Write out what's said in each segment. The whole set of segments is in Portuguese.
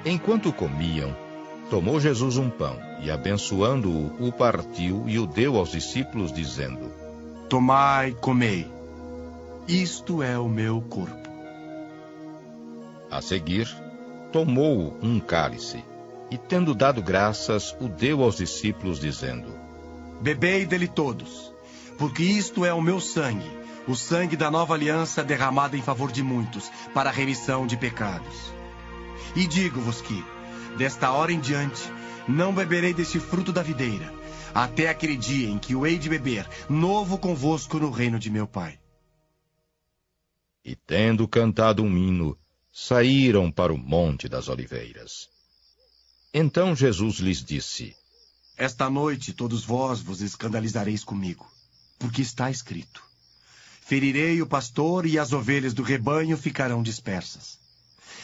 Enquanto comiam, tomou Jesus um pão e, abençoando-o, o partiu e o deu aos discípulos, dizendo: Tomai, comei. Isto é o meu corpo. A seguir, tomou um cálice e, tendo dado graças, o deu aos discípulos, dizendo: Bebei dele todos, porque isto é o meu sangue, o sangue da nova aliança derramado em favor de muitos, para a remissão de pecados. E digo-vos que, desta hora em diante, não beberei deste fruto da videira, até aquele dia em que o hei de beber, novo convosco no reino de meu Pai. E tendo cantado um hino, saíram para o Monte das Oliveiras. Então Jesus lhes disse: Esta noite todos vos escandalizareis comigo, porque está escrito: Ferirei o pastor e as ovelhas do rebanho ficarão dispersas.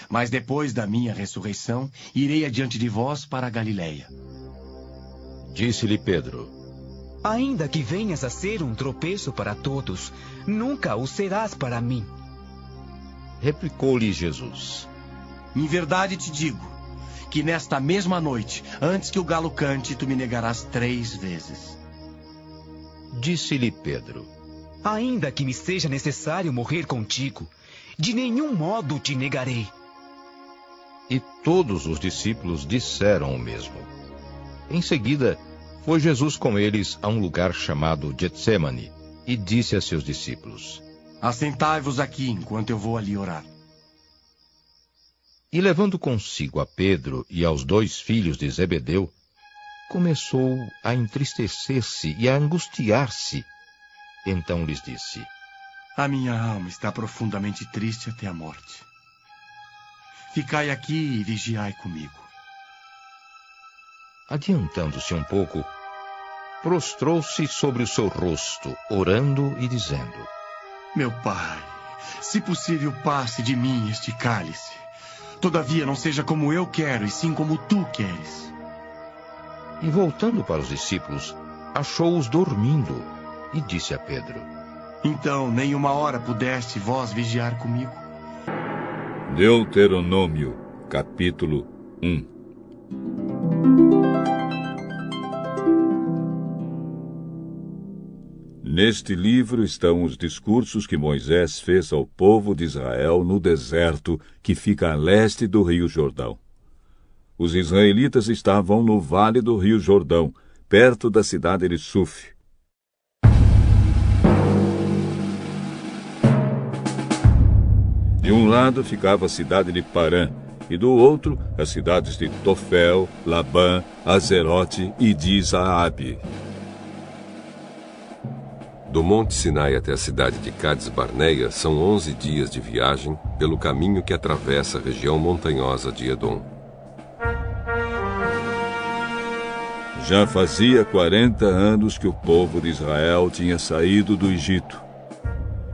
Mas depois da minha ressurreição, irei adiante de vós para a Galileia. Disse-lhe Pedro: Ainda que venhas a ser um tropeço para todos, nunca o serás para mim. Replicou-lhe Jesus: Em verdade te digo, que nesta mesma noite, antes que o galo cante, tu me negarás 3 vezes. Disse-lhe Pedro: Ainda que me seja necessário morrer contigo, de nenhum modo te negarei. E todos os discípulos disseram o mesmo. Em seguida, foi Jesus com eles a um lugar chamado Getsêmani, e disse a seus discípulos: Assentai-vos aqui, enquanto eu vou ali orar. E levando consigo a Pedro e aos 2 filhos de Zebedeu, começou a entristecer-se e a angustiar-se. Então lhes disse: A minha alma está profundamente triste até a morte. Ficai aqui e vigiai comigo. Adiantando-se um pouco, prostrou-se sobre o seu rosto, orando e dizendo: Meu Pai, se possível, passe de mim este cálice. Todavia, não seja como eu quero, e sim como tu queres. E voltando para os discípulos, achou-os dormindo, e disse a Pedro: Então, nem uma hora pudeste vós vigiar comigo? Deuteronômio, capítulo 1. Neste livro estão os discursos que Moisés fez ao povo de Israel no deserto que fica a leste do Rio Jordão. Os israelitas estavam no vale do Rio Jordão, perto da cidade de Suf. De um lado ficava a cidade de Parã, e do outro as cidades de Tofel, Labã, Azerote e Dizaabe. Do Monte Sinai até a cidade de Cades Barneia são 11 dias de viagem pelo caminho que atravessa a região montanhosa de Edom. Já fazia 40 anos que o povo de Israel tinha saído do Egito.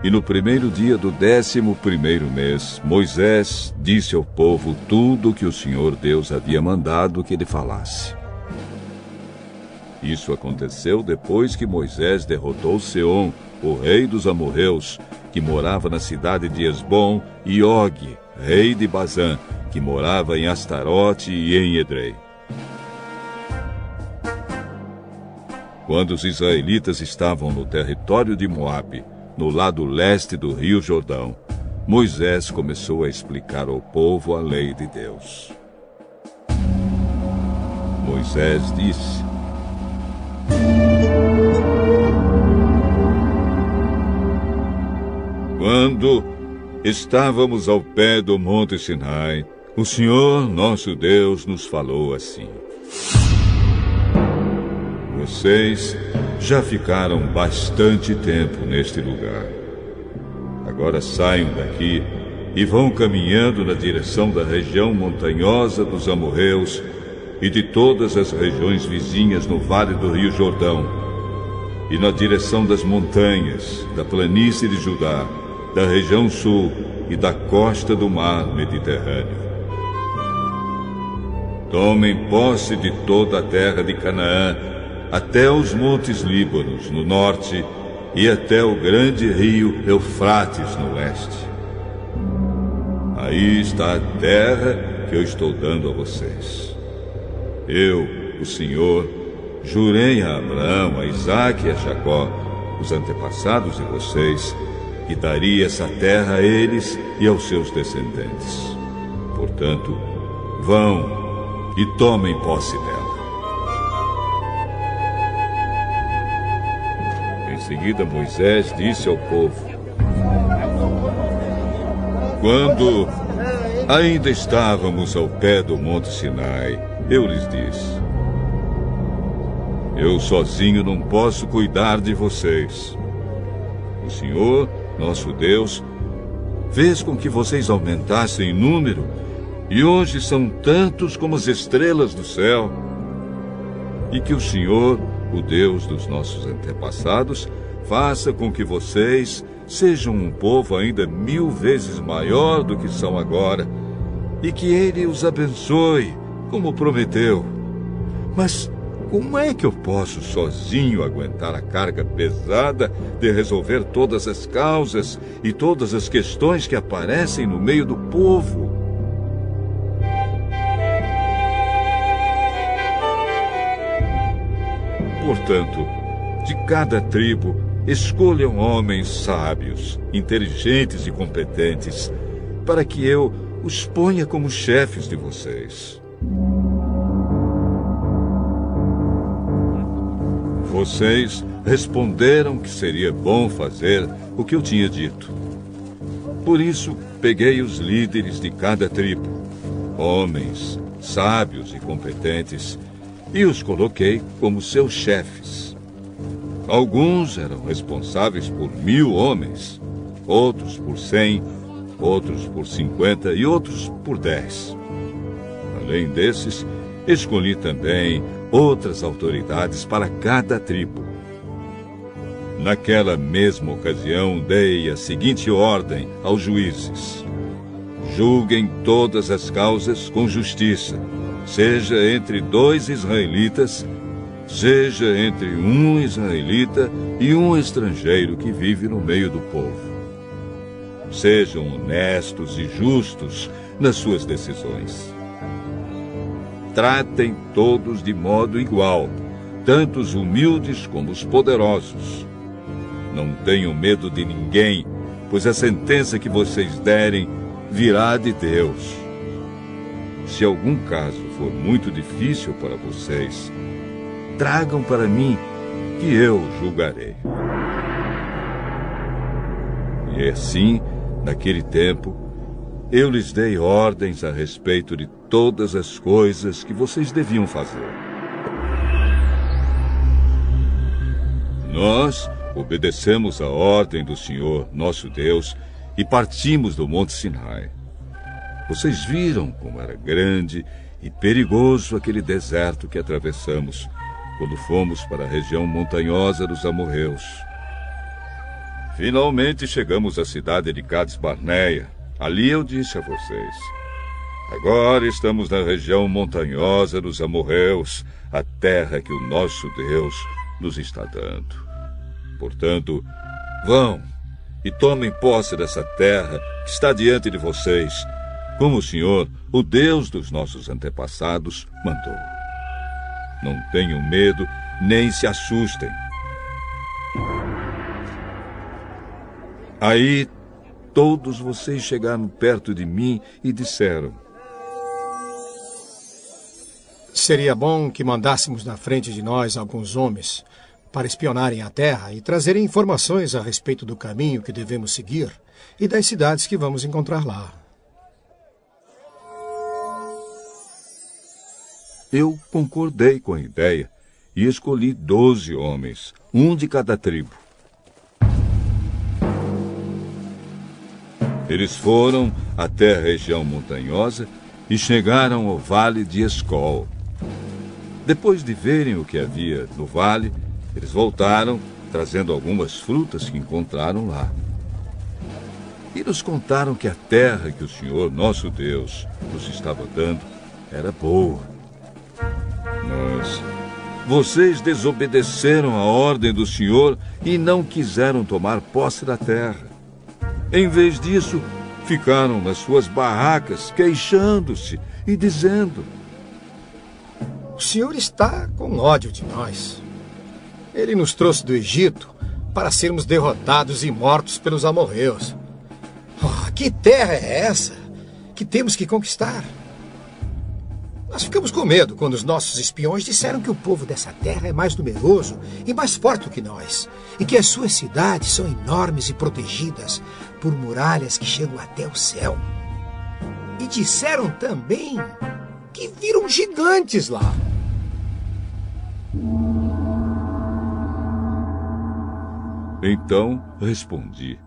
E no primeiro dia do 11º mês, Moisés disse ao povo tudo o que o Senhor Deus havia mandado que ele falasse. Isso aconteceu depois que Moisés derrotou Seom, o rei dos amorreus, que morava na cidade de Esbom, e Og, rei de Bazã, que morava em Astarote e em Edrei. Quando os israelitas estavam no território de Moabe, no lado leste do Rio Jordão, Moisés começou a explicar ao povo a lei de Deus. Moisés disse: Quando estávamos ao pé do Monte Sinai, o Senhor, nosso Deus, nos falou assim: Vocês já ficaram bastante tempo neste lugar. Agora saiam daqui e vão caminhando na direção da região montanhosa dos amorreus e de todas as regiões vizinhas no vale do Rio Jordão, e na direção das montanhas, da planície de Judá, da região sul e da costa do mar Mediterrâneo. Tomem posse de toda a terra de Canaã, até os montes Líbanos, no norte, e até o grande rio Eufrates, no leste. Aí está a terra que eu estou dando a vocês. Eu, o Senhor, jurei a Abraão, a Isaque e a Jacó, os antepassados de vocês, que daria essa terra a eles e aos seus descendentes. Portanto, vão e tomem posse dela. Em seguida, Moisés disse ao povo: quando ainda estávamos ao pé do Monte Sinai, eu lhes disse: eu sozinho não posso cuidar de vocês. O Senhor, nosso Deus, fez com que vocês aumentassem em número, e hoje são tantos como as estrelas do céu. E que o Senhor, o Deus dos nossos antepassados, faça com que vocês sejam um povo ainda 1000 vezes maior do que são agora, e que Ele os abençoe, como prometeu. Mas como é que eu posso sozinho aguentar a carga pesada de resolver todas as causas e todas as questões que aparecem no meio do povo? Portanto, de cada tribo, escolham homens sábios, inteligentes e competentes, para que eu os ponha como chefes de vocês. Vocês responderam que seria bom fazer o que eu tinha dito. Por isso, peguei os líderes de cada tribo, homens sábios e competentes, e os coloquei como seus chefes. Alguns eram responsáveis por 1000 homens, outros por 100, outros por 50 e outros por 10. Além desses, escolhi também outras autoridades para cada tribo. Naquela mesma ocasião, dei a seguinte ordem aos juízes: julguem todas as causas com justiça, seja entre 2 israelitas, seja entre um israelita e um estrangeiro que vive no meio do povo. Sejam honestos e justos nas suas decisões. Tratem todos de modo igual, tanto os humildes como os poderosos. Não tenham medo de ninguém, pois a sentença que vocês derem virá de Deus. Se algum caso for muito difícil para vocês, tragam para mim, que eu julgarei. E assim, naquele tempo, eu lhes dei ordens a respeito de todas as coisas que vocês deviam fazer. Nós obedecemos a ordem do Senhor, nosso Deus, e partimos do Monte Sinai. Vocês viram como era grande e perigoso aquele deserto que atravessamos quando fomos para a região montanhosa dos amorreus. Finalmente chegamos à cidade de Cades Barneia. Ali eu disse a vocês: agora estamos na região montanhosa dos amorreus, a terra que o nosso Deus nos está dando. Portanto, vão e tomem posse dessa terra que está diante de vocês, como o Senhor, o Deus dos nossos antepassados, mandou. Não tenham medo, nem se assustem. Aí, todos vocês chegaram perto de mim e disseram: seria bom que mandássemos na frente de nós alguns homens para espionarem a terra e trazerem informações a respeito do caminho que devemos seguir e das cidades que vamos encontrar lá. Eu concordei com a ideia e escolhi 12 homens, um de cada tribo. Eles foram até a região montanhosa e chegaram ao vale de Escol. Depois de verem o que havia no vale, eles voltaram, trazendo algumas frutas que encontraram lá. E nos contaram que a terra que o Senhor, nosso Deus, nos estava dando era boa. Mas vocês desobedeceram a ordem do Senhor e não quiseram tomar posse da terra. Em vez disso, ficaram nas suas barracas, queixando-se e dizendo: o Senhor está com ódio de nós. Ele nos trouxe do Egito para sermos derrotados e mortos pelos amorreus. Oh, que terra é essa que temos que conquistar? Nós ficamos com medo quando os nossos espiões disseram que o povo dessa terra é mais numeroso e mais forte do que nós, e que as suas cidades são enormes e protegidas por muralhas que chegam até o céu. E disseram também que viram gigantes lá. Então respondi: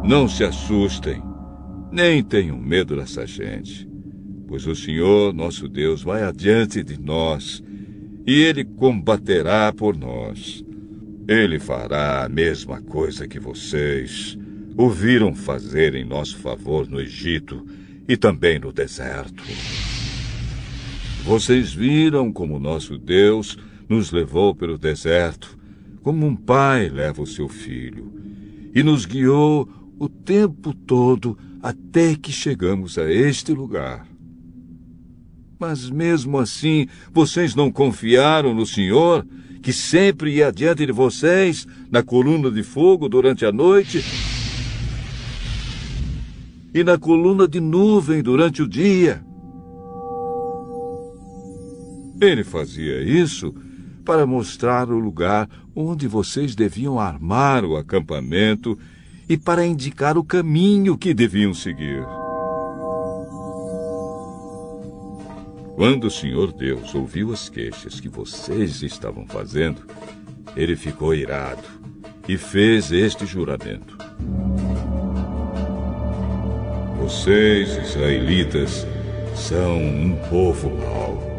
não se assustem, nem tenham medo dessa gente, pois o Senhor, nosso Deus, vai adiante de nós, e Ele combaterá por nós. Ele fará a mesma coisa que vocês ouviram fazer em nosso favor no Egito e também no deserto. Vocês viram como nosso Deus nos levou pelo deserto, como um pai leva o seu filho, e nos guiou o tempo todo até que chegamos a este lugar. Mas mesmo assim, vocês não confiaram no Senhor, que sempre ia adiante de vocês, na coluna de fogo durante a noite e na coluna de nuvem durante o dia. Ele fazia isso para mostrar o lugar onde vocês deviam armar o acampamento e para indicar o caminho que deviam seguir. Quando o Senhor Deus ouviu as queixas que vocês estavam fazendo, ele ficou irado e fez este juramento: vocês, israelitas, são um povo mau.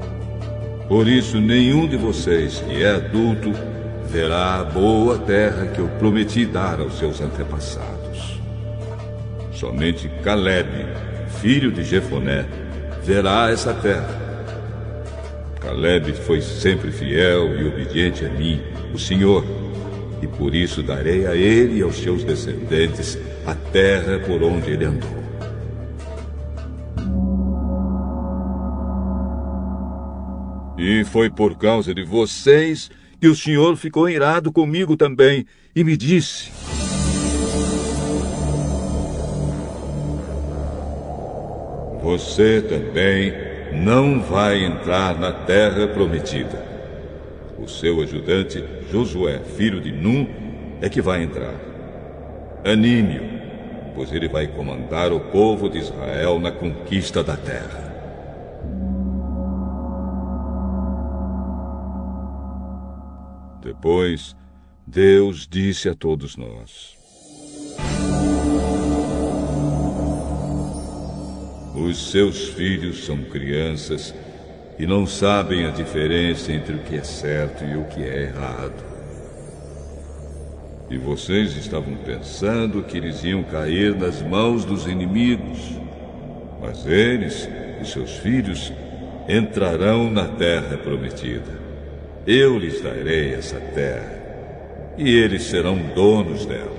Por isso, nenhum de vocês que é adulto verá a boa terra que eu prometi dar aos seus antepassados. Somente Caleb, filho de Jefoné, verá essa terra. Caleb foi sempre fiel e obediente a mim, o Senhor, e por isso darei a ele e aos seus descendentes a terra por onde ele andou. E foi por causa de vocês que o Senhor ficou irado comigo também e me disse: você também não vai entrar na terra prometida. O seu ajudante, Josué, filho de Num, é que vai entrar. Anime-o, pois ele vai comandar o povo de Israel na conquista da terra. Depois, Deus disse a todos nós: os seus filhos são crianças e não sabem a diferença entre o que é certo e o que é errado. E vocês estavam pensando que eles iam cair nas mãos dos inimigos, mas eles e seus filhos entrarão na terra prometida. Eu lhes darei essa terra, e eles serão donos dela.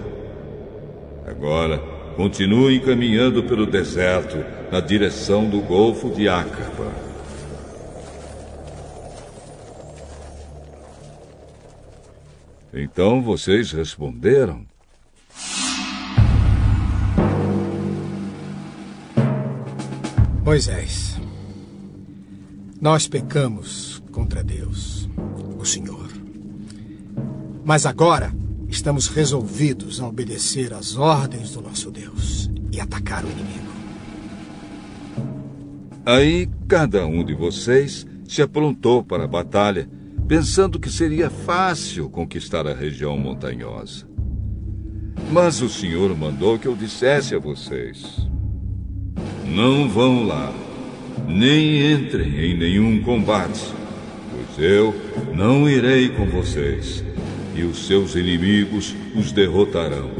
Agora, continuem caminhando pelo deserto, na direção do Golfo de Acaba. Então vocês responderam: Moisés, nós pecamos contra Deus, o Senhor. Mas agora estamos resolvidos a obedecer às ordens do nosso Deus e atacar o inimigo. Aí cada um de vocês se aprontou para a batalha, pensando que seria fácil conquistar a região montanhosa. Mas o Senhor mandou que eu dissesse a vocês: não vão lá, nem entrem em nenhum combate, pois eu não irei com vocês, e os seus inimigos os derrotarão.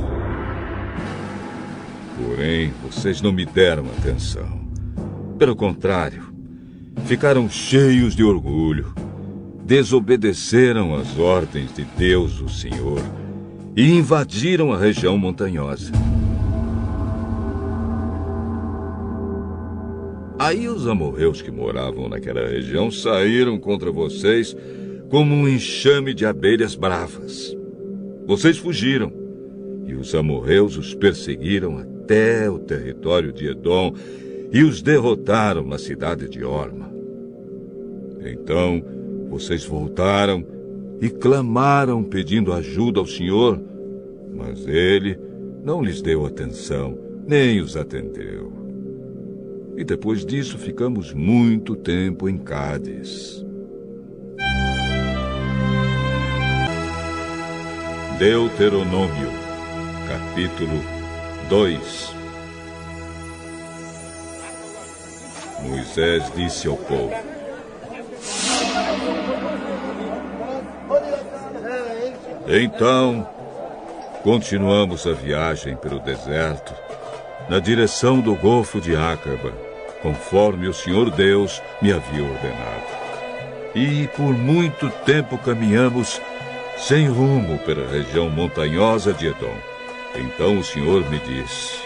Porém, vocês não me deram atenção. Pelo contrário, ficaram cheios de orgulho, desobedeceram às ordens de Deus, o Senhor, e invadiram a região montanhosa. Aí os amorreus que moravam naquela região saíram contra vocês como um enxame de abelhas bravas. Vocês fugiram, e os amorreus os perseguiram até o território de Edom e os derrotaram na cidade de Orma. Então vocês voltaram e clamaram pedindo ajuda ao Senhor, mas ele não lhes deu atenção, nem os atendeu. E depois disso ficamos muito tempo em Cádiz. Deuteronômio, capítulo 2. Moisés disse ao povo: Então, continuamos a viagem pelo deserto, na direção do Golfo de Acaba, conforme o Senhor Deus me havia ordenado. E por muito tempo caminhamos sem rumo pela região montanhosa de Edom. Então o Senhor me disse: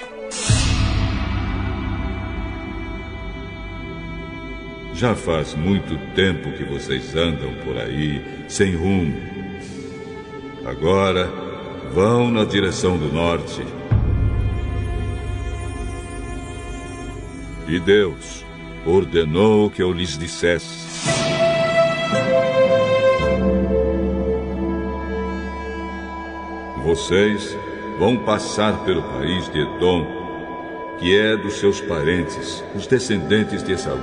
Já faz muito tempo que vocês andam por aí sem rumo. Agora vão na direção do norte. E Deus ordenou que eu lhes dissesse: Vocês vão passar pelo país de Edom, que é dos seus parentes, os descendentes de Esaú.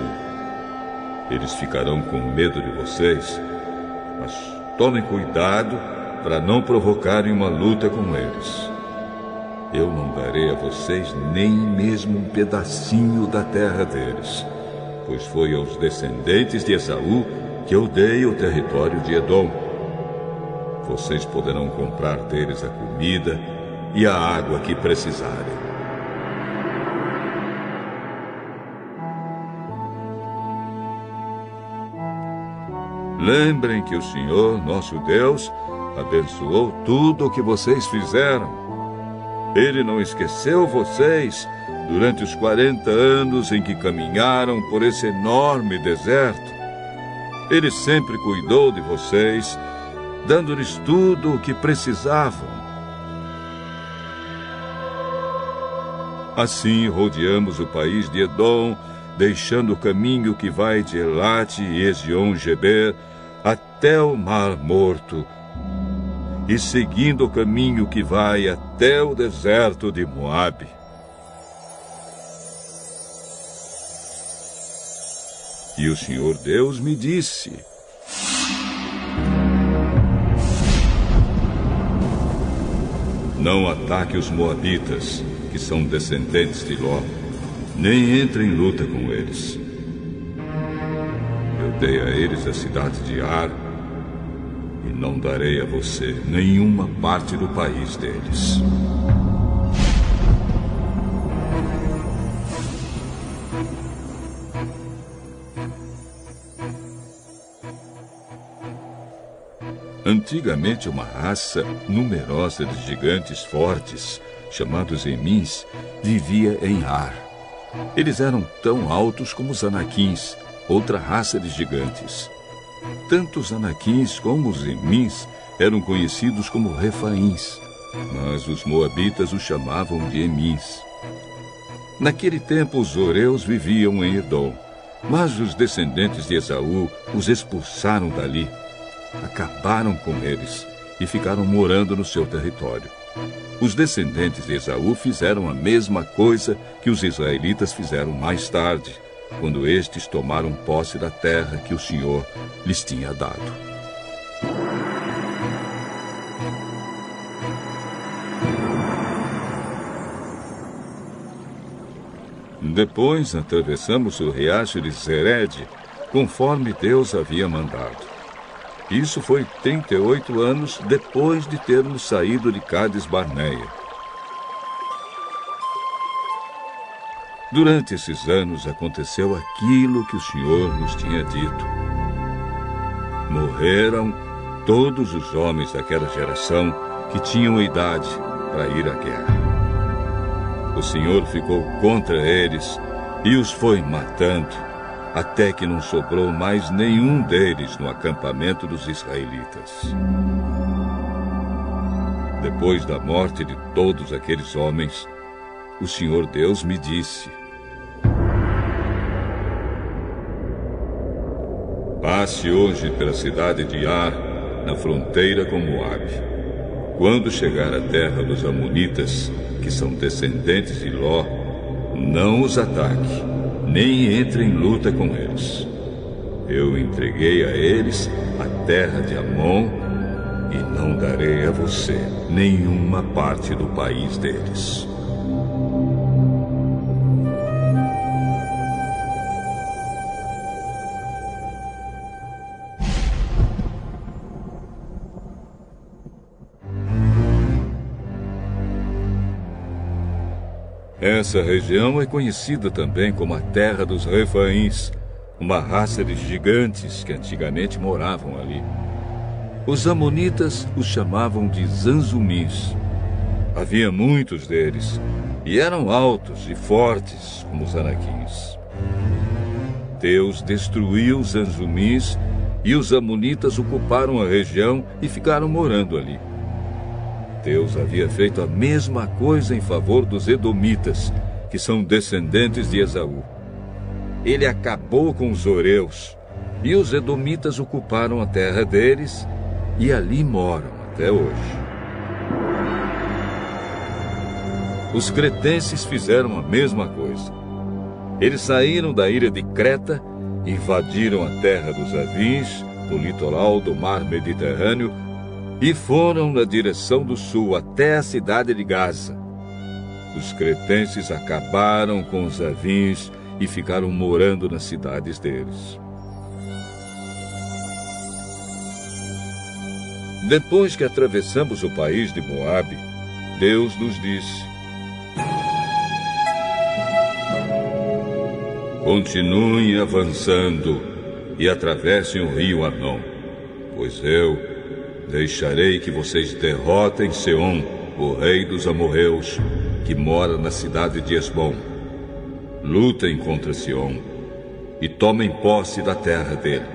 Eles ficarão com medo de vocês, mas tomem cuidado para não provocarem uma luta com eles. Eu não darei a vocês nem mesmo um pedacinho da terra deles, pois foi aos descendentes de Esaú que eu dei o território de Edom. Vocês poderão comprar deles a comida e a água que precisarem. Lembrem que o Senhor, nosso Deus, abençoou tudo o que vocês fizeram. Ele não esqueceu vocês durante os 40 anos em que caminharam por esse enorme deserto. Ele sempre cuidou de vocês, dando-lhes tudo o que precisavam. Assim rodeamos o país de Edom, deixando o caminho que vai de Elate e Ezion-Geber até o Mar Morto, e seguindo o caminho que vai até o deserto de Moabe. E o Senhor Deus me disse: Não ataque os moabitas, que são descendentes de Ló, nem entre em luta com eles. Eu dei a eles a cidade de Ar, e não darei a você nenhuma parte do país deles. Antigamente, uma raça numerosa de gigantes fortes, chamados Emins, vivia em Ar. Eles eram tão altos como os Anaquins, outra raça de gigantes. Tanto os Anaquins como os Emins eram conhecidos como Refaíns, mas os moabitas os chamavam de Emins. Naquele tempo, os Oreus viviam em Edom, mas os descendentes de Esaú os expulsaram dali. Acabaram com eles e ficaram morando no seu território. Os descendentes de Esaú fizeram a mesma coisa que os israelitas fizeram mais tarde, quando estes tomaram posse da terra que o Senhor lhes tinha dado. Depois atravessamos o riacho de Zered, conforme Deus havia mandado. Isso foi 38 anos depois de termos saído de Cádiz Barneia. Durante esses anos aconteceu aquilo que o Senhor nos tinha dito. Morreram todos os homens daquela geração que tinham idade para ir à guerra. O Senhor ficou contra eles e os foi matando, até que não sobrou mais nenhum deles no acampamento dos israelitas. Depois da morte de todos aqueles homens, o Senhor Deus me disse: passe hoje pela cidade de Ar, na fronteira com Moabe. Quando chegar à terra dos Amonitas, que são descendentes de Ló, não os ataque, nem entre em luta com eles. Eu entreguei a eles a terra de Amon, e não darei a você nenhuma parte do país deles. Essa região é conhecida também como a terra dos Refaíns, uma raça de gigantes que antigamente moravam ali. Os amonitas os chamavam de Zanzumins. Havia muitos deles, e eram altos e fortes como os anaquins. Deus destruiu os Zanzumins, e os amonitas ocuparam a região e ficaram morando ali. Deus havia feito a mesma coisa em favor dos edomitas, que são descendentes de Esaú. Ele acabou com os horeus, e os edomitas ocuparam a terra deles, e ali moram até hoje. Os cretenses fizeram a mesma coisa. Eles saíram da ilha de Creta, invadiram a terra dos Avins, no litoral do mar Mediterrâneo, e foram na direção do sul até a cidade de Gaza. Os cretenses acabaram com os Avins e ficaram morando nas cidades deles. Depois que atravessamos o país de Moabe, Deus nos disse: continuem avançando e atravessem o rio Arnon, pois eu deixarei que vocês derrotem Seom, o rei dos amorreus, que mora na cidade de Esbom. Lutem contra Seom e tomem posse da terra dele.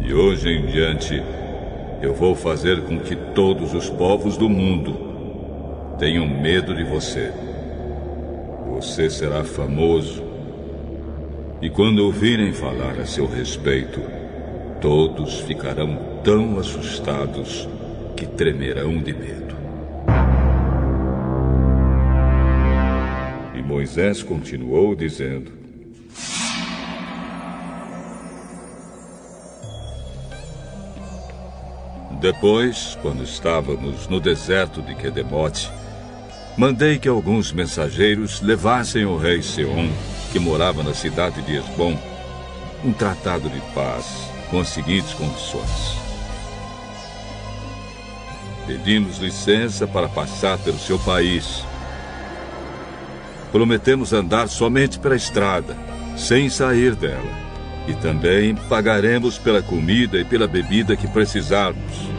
De hoje em diante, eu vou fazer com que todos os povos do mundo tenham medo de você. Você será famoso, e quando ouvirem falar a seu respeito, todos ficarão tão assustados que tremerão de medo. E Moisés continuou dizendo: depois, quando estávamos no deserto de Quedemote, mandei que alguns mensageiros levassem ao rei Seom, que morava na cidade de Esbom, um tratado de paz com as seguintes condições: pedimos licença para passar pelo seu país. Prometemos andar somente pela estrada, sem sair dela. E também pagaremos pela comida e pela bebida que precisarmos.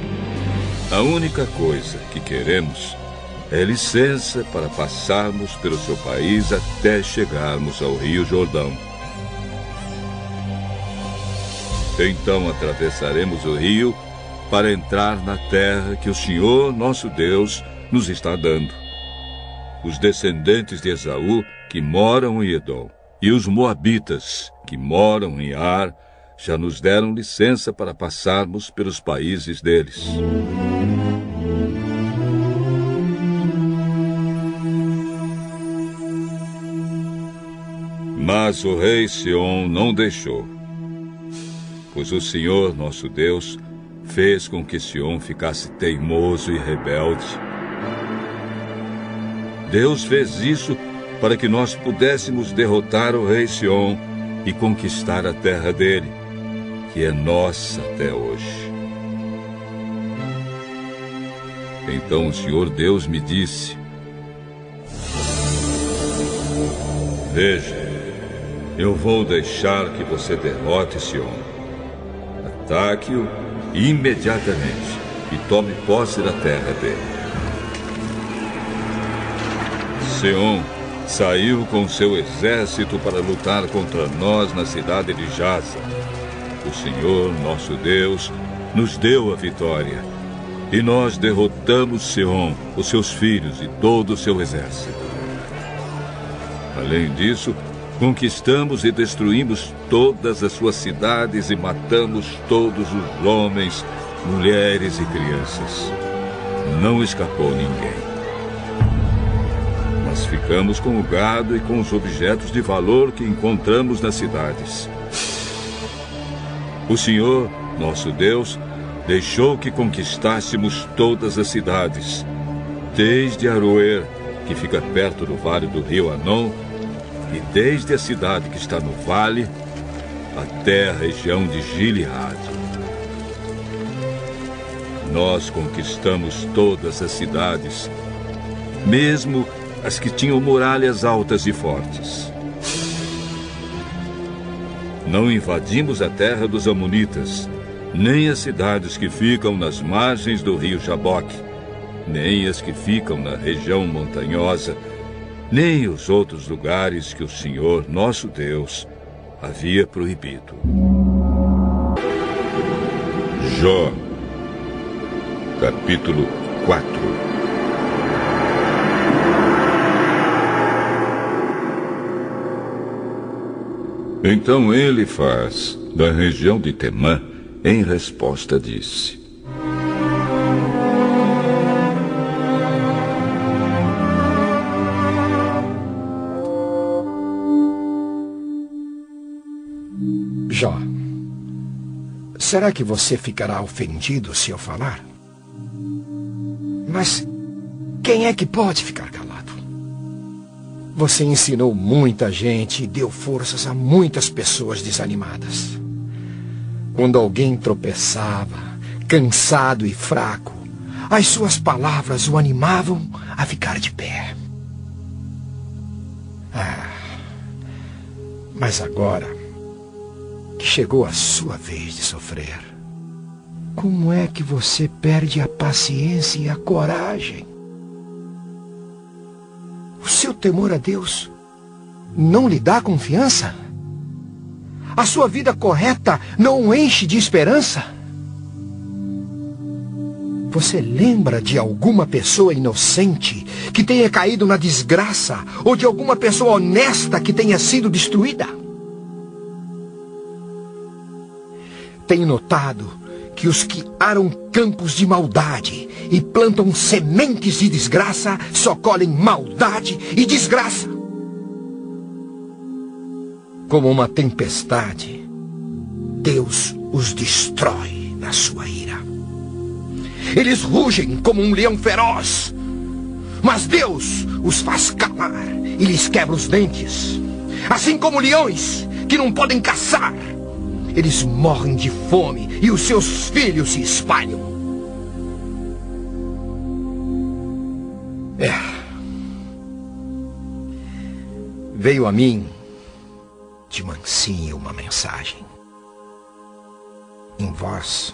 A única coisa que queremos é licença para passarmos pelo seu país até chegarmos ao Rio Jordão. Então atravessaremos o rio para entrar na terra que o Senhor, nosso Deus, nos está dando. Os descendentes de Esaú, que moram em Edom, e os moabitas, que moram em Ar, já nos deram licença para passarmos pelos países deles. Mas o rei Seom não deixou, pois o Senhor, nosso Deus, fez com que Seom ficasse teimoso e rebelde. Deus fez isso para que nós pudéssemos derrotar o rei Seom e conquistar a terra dele, que é nossa até hoje. Então o Senhor Deus me disse: veja, eu vou deixar que você derrote Seom. Ataque-o imediatamente e tome posse da terra dele. Seom saiu com seu exército para lutar contra nós na cidade de Jaza. O Senhor, nosso Deus, nos deu a vitória. E nós derrotamos Seom, os seus filhos e todo o seu exército. Além disso, conquistamos e destruímos todas as suas cidades e matamos todos os homens, mulheres e crianças. Não escapou ninguém. Mas ficamos com o gado e com os objetos de valor que encontramos nas cidades. O Senhor, nosso Deus, deixou que conquistássemos todas as cidades, desde Aroer, que fica perto do vale do rio Anon, e desde a cidade que está no vale, até a região de Gileade. Nós conquistamos todas as cidades, mesmo as que tinham muralhas altas e fortes. Não invadimos a terra dos amonitas, nem as cidades que ficam nas margens do rio Jaboque, nem as que ficam na região montanhosa, nem os outros lugares que o Senhor, nosso Deus, havia proibido. Jó, capítulo 4. Então Elifaz, da região de Temã, em resposta disse: Jó, será que você ficará ofendido se eu falar? Mas quem é que pode ficar calado? Você ensinou muita gente e deu forças a muitas pessoas desanimadas. Quando alguém tropeçava, cansado e fraco, as suas palavras o animavam a ficar de pé. Mas agora que chegou a sua vez de sofrer, como é que você perde a paciência e a coragem? O seu temor a Deus não lhe dá confiança? A sua vida correta não o enche de esperança? Você lembra de alguma pessoa inocente que tenha caído na desgraça ou de alguma pessoa honesta que tenha sido destruída? Tenho notado que os que aram campos de maldade e plantam sementes de desgraça só colhem maldade e desgraça. Como uma tempestade, Deus os destrói na sua ira. Eles rugem como um leão feroz, mas Deus os faz calar e lhes quebra os dentes. Assim como leões que não podem caçar, eles morrem de fome e os seus filhos se espalham. Veio a mim de mansinho uma mensagem, em voz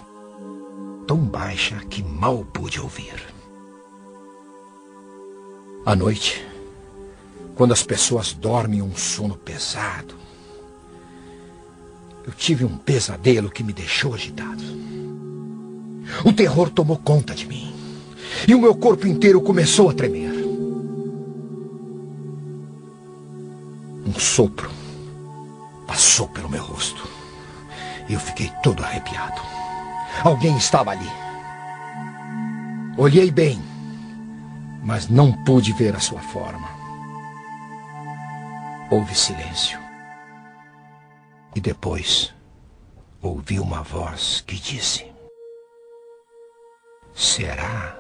tão baixa que mal pude ouvir. À noite, quando as pessoas dormem um sono pesado, eu tive um pesadelo que me deixou agitado. O terror tomou conta de mim e o meu corpo inteiro começou a tremer. Um sopro passou pelo meu rosto e eu fiquei todo arrepiado. Alguém estava ali. Olhei bem, mas não pude ver a sua forma. Houve silêncio. E depois ouvi uma voz que disse: será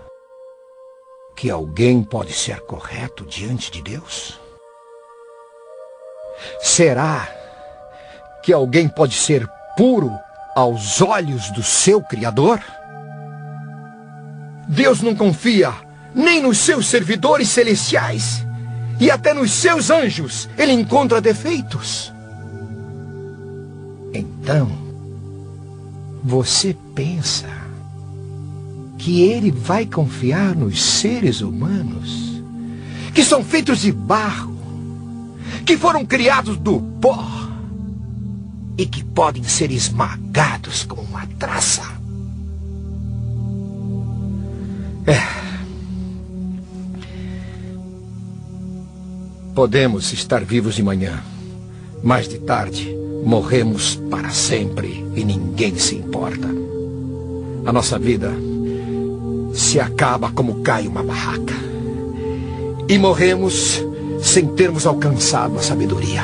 que alguém pode ser correto diante de Deus? Será que alguém pode ser puro aos olhos do seu Criador? Deus não confia nem nos seus servidores celestiais, e até nos seus anjos ele encontra defeitos. Então, você pensa que ele vai confiar nos seres humanos que são feitos de barro, que foram criados do pó e que podem ser esmagados como uma traça. Podemos estar vivos de manhã, mas de tarde morremos para sempre e ninguém se importa. A nossa vida se acaba como cai uma barraca. E morremos sem termos alcançado a sabedoria.